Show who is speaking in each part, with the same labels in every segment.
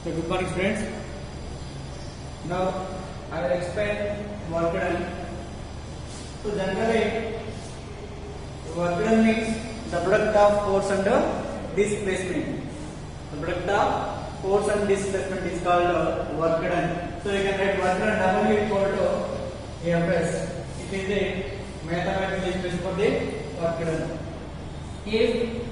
Speaker 1: So good morning students. Now I will explain work done. So generally work done means the product of force and displacement. The product of force and displacement is called work done. So you can write work done W equal to Fs. It is the mathematical expression for the work done. If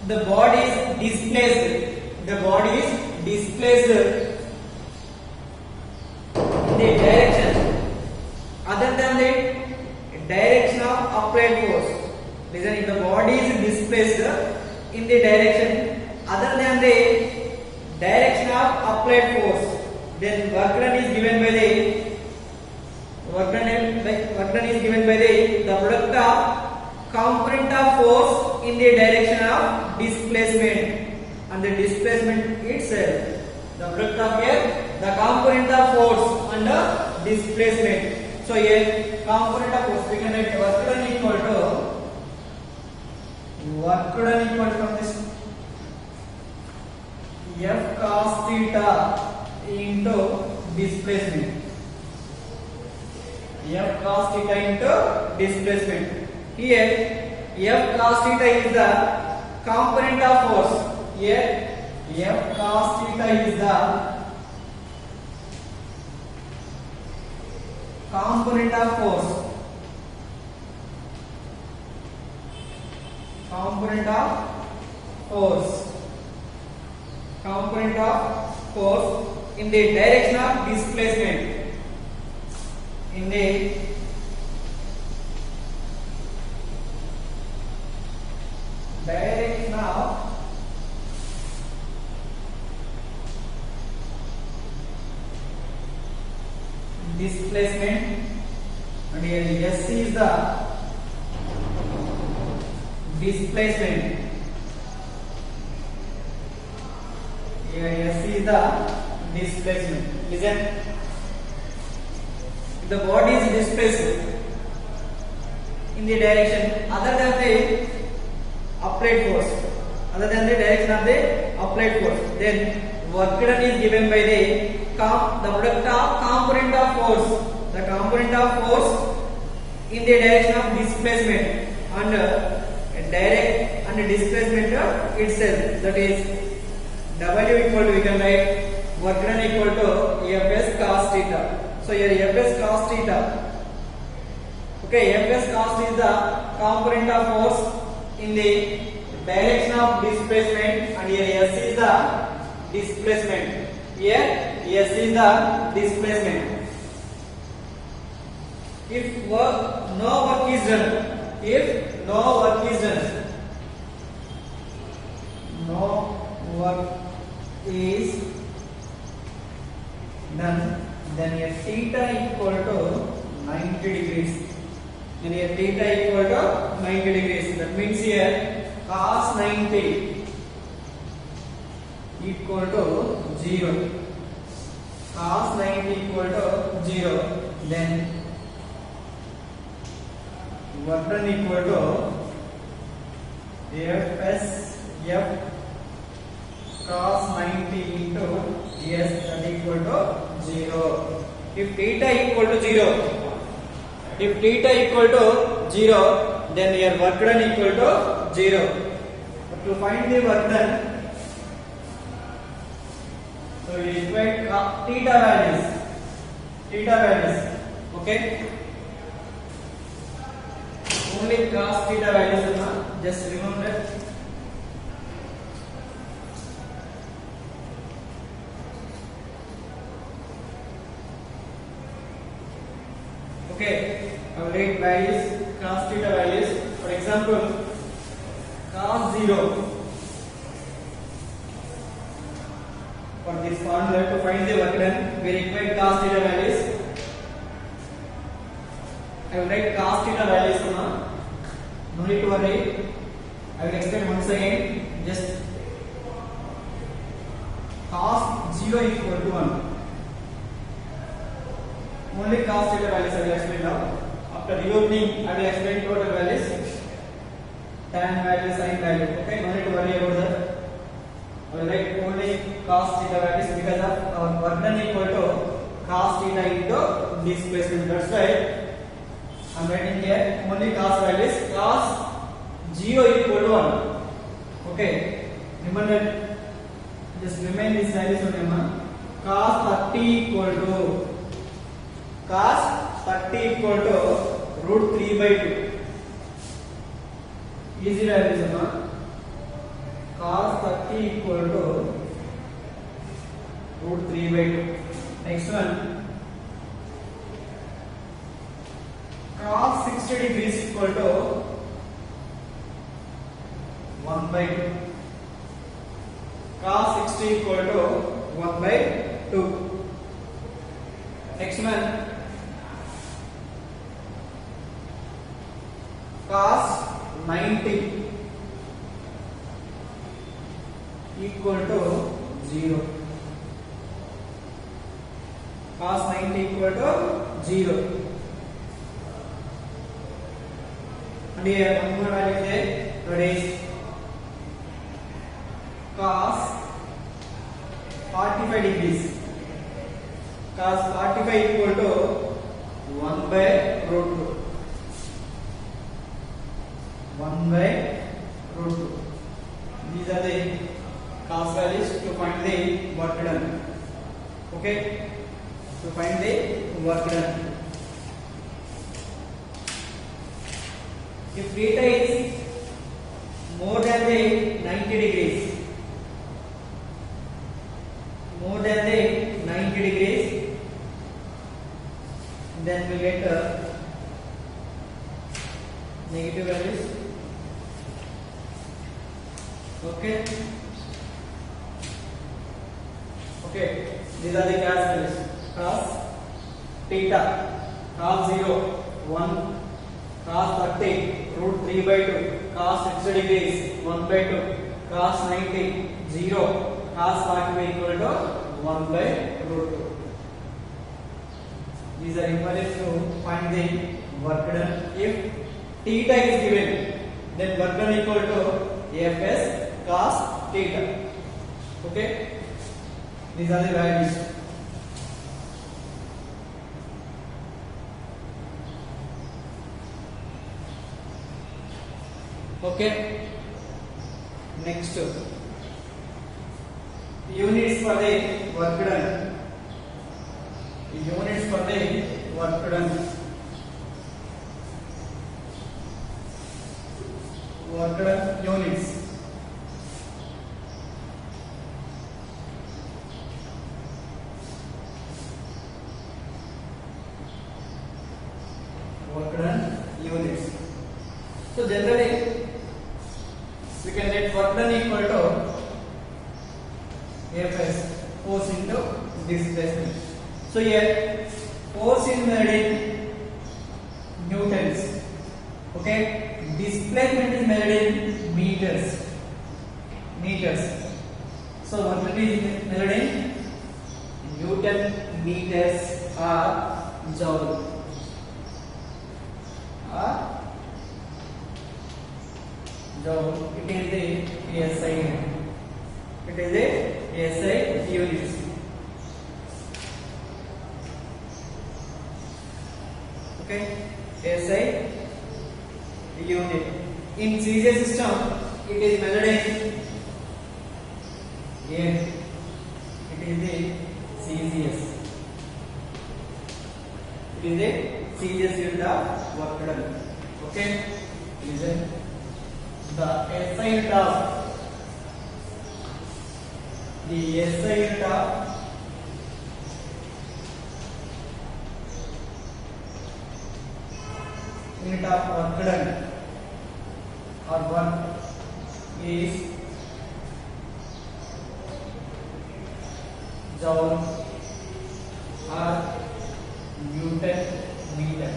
Speaker 1: the body is displaced in the direction other than the direction of applied force. Listen, if the body is displaced in the direction other than the direction of applied force, then work done is given by the product of component of force in the direction of displacement and the displacement itself. The product of here, the component of force and the displacement. So here component of force we can write work done equal from this F cos theta into displacement. F cos theta into displacement. Here F cos theta is the component of force. Here F cos theta is the component of force. Component of force in the direction of displacement. In the direction of displacement, and here S is the displacement. Here S is the displacement. Listen, if the body is displaced in the direction other than the applied force, then work done is given by the product of component of force. The component of force in the direction of displacement and displacement itself. That is W equal to, we can write work done equal to Fs cos theta. So here Fs cos theta. Okay, Fs cos is the component of force in the direction of displacement, and here S is the displacement. Here S is the displacement. If no work is done, then here theta equal to 90 degrees. Then here theta equal to 90 degrees. That means here cos 90 equal to 0. Cos 90 equal to 0. Then work done equal to F cos 90 into S, that equal to 0. If theta equal to 0, then here work done equal to 0. But to find the work done, so we require theta values. Okay, only cos theta values, just remember. Okay, I will write values, cos theta values. For example, cos 0. For this formula to find the work done, we require cos theta values. I will write cos theta values. No need to worry. I will explain once again. Just cos 0 equal to 1. Only cos theta values I will explain now. After reopening, I will explain total values. tan value, sin value. Okay, no need to worry about that. I will write only cos theta values because of our work done equal to cos theta into displacement. That's why I am writing here only cos values. Cos 0 equal to 1. Okay, remember, just remain these values only. Cos 30 equal to root 3 by 2. Easy values, cos 30 equal to root 3 by 2. Next one, cos 60 degrees equal to 1 by 2. Cos 60 equal to 1 by 2. Next one, cos 90 equal to 0. Cos 90 equal to 0. And here one more value there, that is cos 45 degrees. Cos 45 equal to 1 by root 2. 1 by root 2. These are the cos values to find the work done. Okay, to find the work done. If theta is more than the 90 degrees, more than the 90 degrees, then we get negative values. Okay. Okay. These are the cos values. Cos theta, cos 0, 1, cos 30, root 3 by 2, cos 60 degrees, 1 by 2, cos 90, 0, cos 45 equal to 1 by root 2. These are important to find the work done. If theta is given, then work done equal to Fs cos theta. Okay, these are the values. Okay, next units for the work done. Units for the work done. Work done units. Work done units. So generally we can get work done equal to Fs, force into displacement. So here force is measured in newtons. Okay, displacement is measured in meters. So work done is measured in Newton meters or joule. Joule. It is the SI. It is a SI units. Okay, SI unit. In CGS system, it is measured in It is the CGS. It is a CGS unit of work done. Okay, listen. The SI unit of unit of work done or work is joule or Newton meter.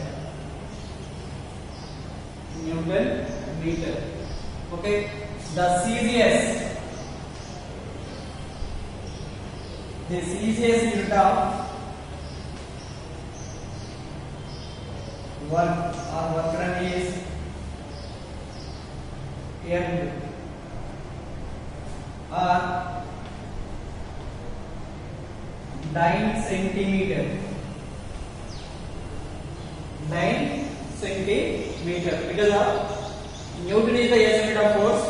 Speaker 1: Okay, the CGS unit of work or work done is earth or 9 centimeter. 9 centimeter because of Newton is the SI unit of force,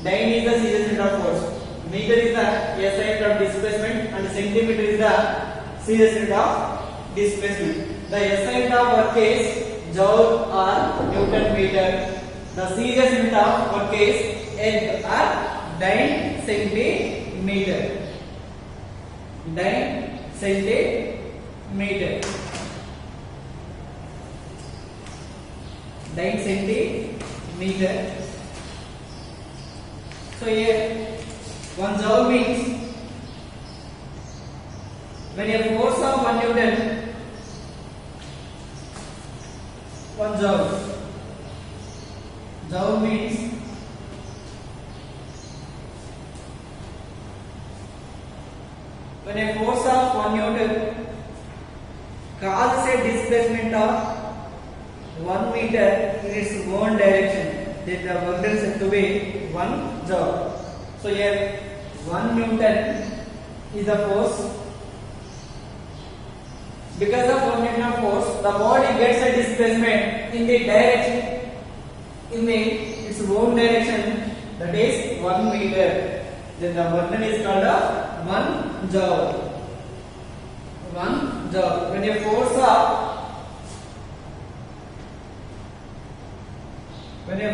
Speaker 1: 9 is the serious unit of force, meter is the SI unit of displacement, and centimeter is the serious unit of displacement. The SI unit of work is joule or Newton meter. The serious unit of work is earth or 9 centimeter. 9 centimeter. 9 centimeter. So here 1 joule means when a force of 1 Newton, 1 joule. Joule means when a force of 1 Newton causes a displacement of 1 meter in its own direction, then the work done is said to be 1 joule. So here 1 Newton is the force. Because of 1 Newton of force, the body gets a displacement in the direction, in its own direction, that is 1 meter. Then the work done is called 1 joule. 1 joule. When a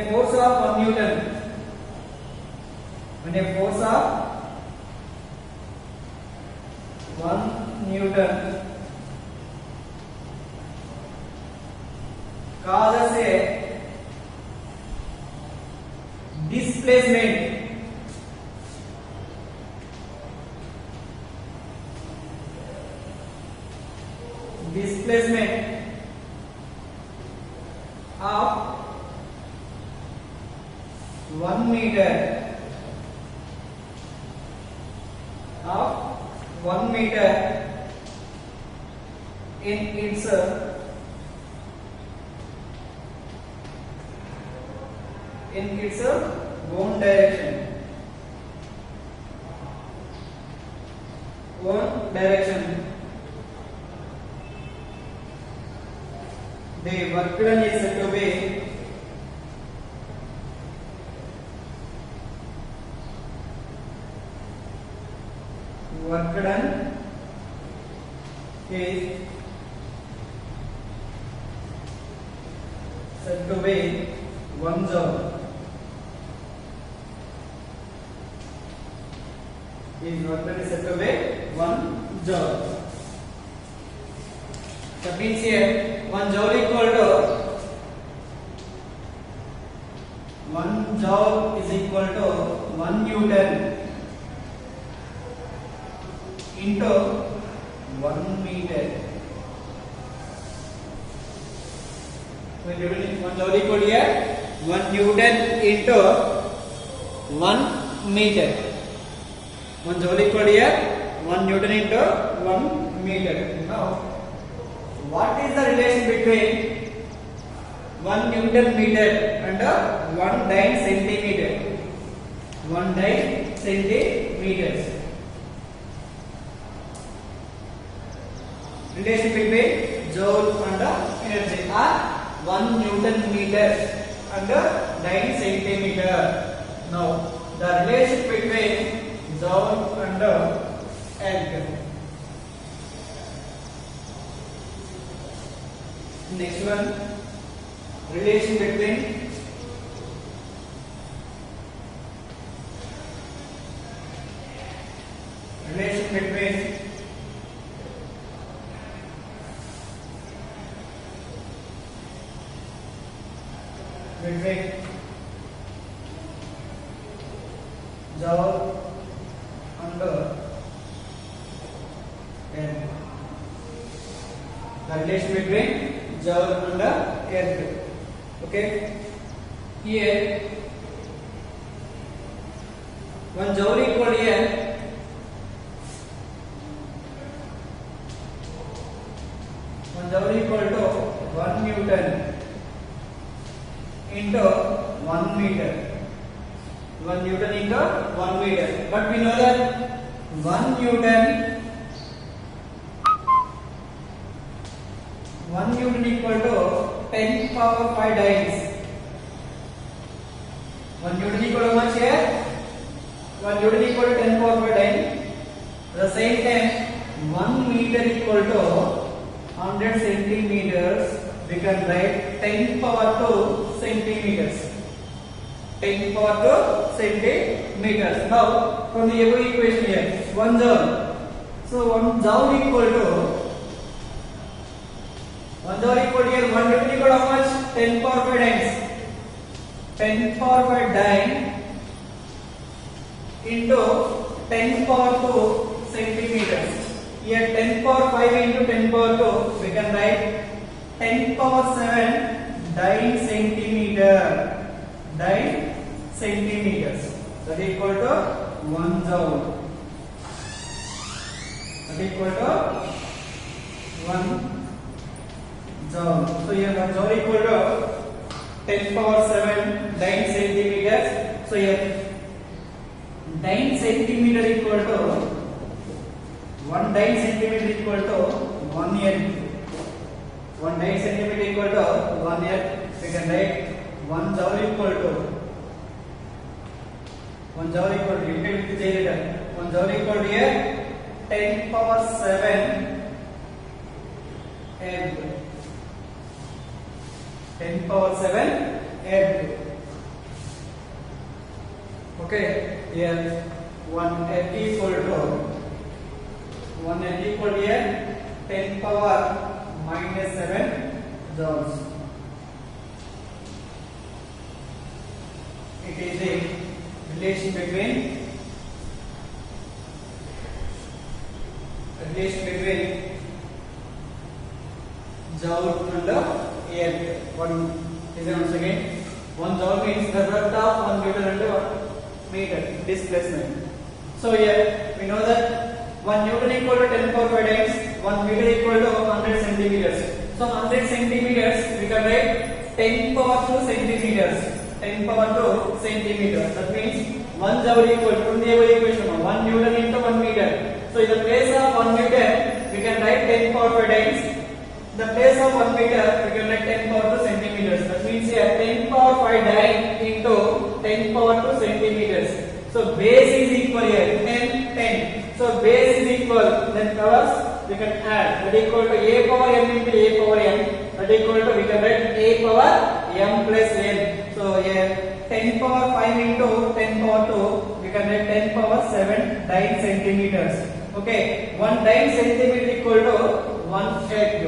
Speaker 1: force of 1 Newton, when a force of 1 Newton causes a displacement of 1 meter, in its own direction. The work done is said to be work done is said to be 1 joule. Is work done is said to be 1 joule. That means here 1 joule equal to 1 joule is equal to 1 Newton into 1 meter. When 1 joule equal here 1 Newton into 1 meter. 1 joule equal here 1 Newton into 1 meter. Now, what is the relation between 1 Newton meter and 1 dyne centimeter? 1 dyne centimeters. Relation between joule and energy are 1 Newton meter and dyne centimeter. Now, the relation between joule and erg. Next one, relation between joule and erg. The relation between joule and erg. Okay. Here 1 joule equal here 1 joule equal to 1 Newton into 1 meter. 1 Newton into 1 meter. But we know that 1 Newton equal to 10 power 5 dynes. 1 Newton equal to how much here? 1 Newton equal to 10 power 5 dyne. At the same time, 1 meter equal to 100 centimeters. We can write 10 power 2 centimeters. 10 power 2 centimeters. Now, from the above equation here, 1 joule. So, 1 joule equal to 1 joule equal to here 1 Newton equal to how much? 10 power 5 dynes. 10 power 5 dyne into 10 power 2 centimeters. Here 10 power 5 into 10 power 2, we can write 10 power 7 dyne centimeter. Dyne centimeters. That is equal to 1 joule. That is equal to 1 joule. So here 1 joule equal to 10 power 7 dyne centimeters. So here dyne centimeter equal to 1 dyne centimeter equal to 1 L. 1 dyne centimeter equal to 1 L. We can write 1 joule equal to 1 joule equal to with the J letter. 1 joule equal to here 10 power 7 L. 10 power 7 L. Okay, here 1 L equal to 1 L equal to here 10 power minus 7 joules. It is a relation between joule and air. One is once again 1 joule means the work of 1 meter into 1 meter displacement. So here we know that 1 Newton equal to 10 power 5 dynes, 1 meter equal to 100 centimeters. So 100 centimeters we can write 10 power 2 centimeters. 10 power 2 centimeters. That means 1 joule equal to from the above equation 1 Newton into 1 meter. So in the place of 1 Newton we can write 10 power 5 dynes. In the place of 1 meter we can write 10 power 2 centimeters. That means here 10 power 5 dyne into 10 power 2 centimeters. So base is equal here 10 10. So base is equal, then powers we can add. That equal to a power m into a power n. That equal to we can write a power m plus n. So here 10 power 5 into 10 power 2, we can write 10 power 7 dyne centimeters. Okay, 1 dyne centimeter equal to 1 egg.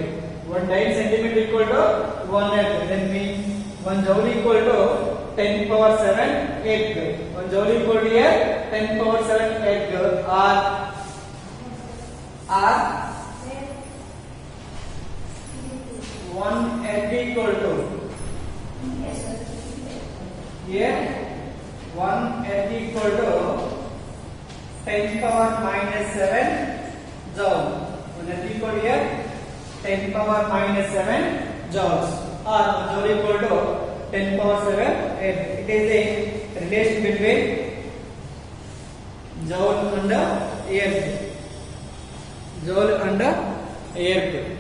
Speaker 1: 1 dyne centimeter equal to 1 egg. Then means 1 joule equal to 10 power 7 egg. 1 joule equal to here 10 power 7 egg or 1 egg equal to here 1 egg equal to 10 power minus 7 joule. 1 egg equal to here 10 power minus 7 joules or 1 joule equal to 10 power 7 egg. It is a relation between joule and earth. Joule and earth.